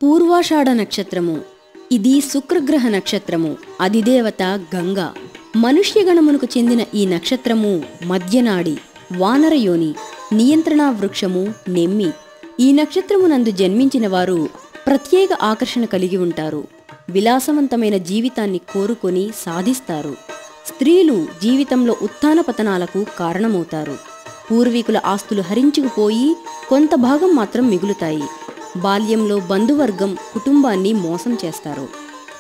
పూర్వాషాఢ నక్షత్రము. ఇది శుక్రగ్రహ నక్షత్రము. అధిదేవత గంగా. మనుష్యగణమునకు చెందిన ఈ నక్షత్రము మధ్యనాడి, వానరయోని, నియంత్రణా వృక్షము నెమ్మి. ఈ నక్షత్రమునందు జన్మించిన వారు ప్రత్యేక ఆకర్షణ కలిగి ఉంటారు. విలాసవంతమైన జీవితాన్ని కోరుకొని సాధిస్తారు. స్త్రీలు జీవితంలో ఉత్థాన పతనాలకు కారణమవుతారు. పూర్వీకుల ఆస్తులు హరించుకుపోయి కొంత భాగం మాత్రం మిగులుతాయి. బాల్యంలో బంధువర్గం కుటుంబాన్ని మోసం చేస్తారు.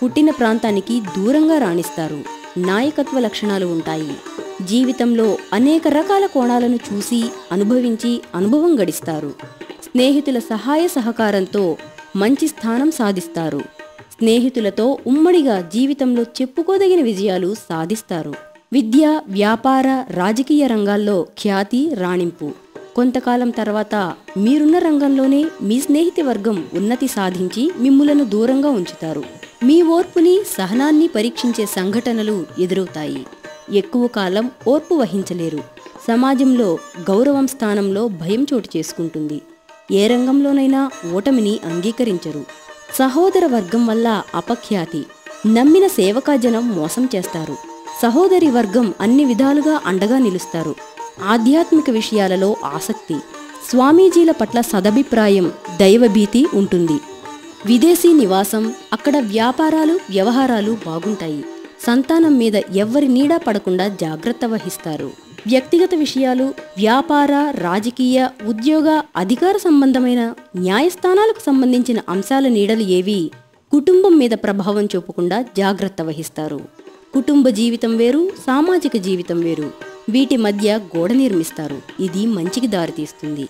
పుట్టిన ప్రాంతానికి దూరంగా రాణిస్తారు. నాయకత్వ లక్షణాలు ఉంటాయి. జీవితంలో అనేక రకాల కోణాలను చూసి అనుభవించి అనుభవం గడిస్తారు. స్నేహితుల సహాయ సహకారంతో మంచి స్థానం సాధిస్తారు. స్నేహితులతో ఉమ్మడిగా జీవితంలో చెప్పుకోదగిన విజయాలు సాధిస్తారు. విద్య, వ్యాపార, రాజకీయ రంగాల్లో ఖ్యాతి, రాణింపు. కొంతకాలం తర్వాత మీరున్న రంగంలోనే మీ స్నేహితి వర్గం ఉన్నతి సాధించి మిమ్ములను దూరంగా ఉంచుతారు. మీ ఓర్పుని, సహనాన్ని పరీక్షించే సంఘటనలు ఎదురవుతాయి. ఎక్కువ కాలం ఓర్పు వహించలేరు. సమాజంలో గౌరవం స్థానంలో భయం చోటు చేసుకుంటుంది. ఏ రంగంలోనైనా ఓటమిని అంగీకరించరు. సహోదర వర్గం వల్ల అపఖ్యాతి. నమ్మిన సేవకాజనం మోసం చేస్తారు. సహోదరి వర్గం అన్ని విధాలుగా అండగా నిలుస్తారు. ఆధ్యాత్మిక విషయాలలో ఆసక్తి. స్వామీజీల పట్ల సదభిప్రాయం, దైవభీతి ఉంటుంది. విదేశీ నివాసం. అక్కడ వ్యాపారాలు, వ్యవహారాలు బాగుంటాయి. సంతానం మీద ఎవ్వరి నీడా పడకుండా జాగ్రత్త వహిస్తారు. వ్యక్తిగత విషయాలు, వ్యాపార, రాజకీయ, ఉద్యోగ, అధికార సంబంధమైన న్యాయస్థానాలకు సంబంధించిన అంశాల నీడలు ఏవి కుటుంబం మీద ప్రభావం చూపకుండా జాగ్రత్త వహిస్తారు. కుటుంబ జీవితం వేరు, సామాజిక జీవితం వేరు. వీటి మధ్య గోడ నిర్మిస్తారు. ఇది మంచికి దారితీస్తుంది.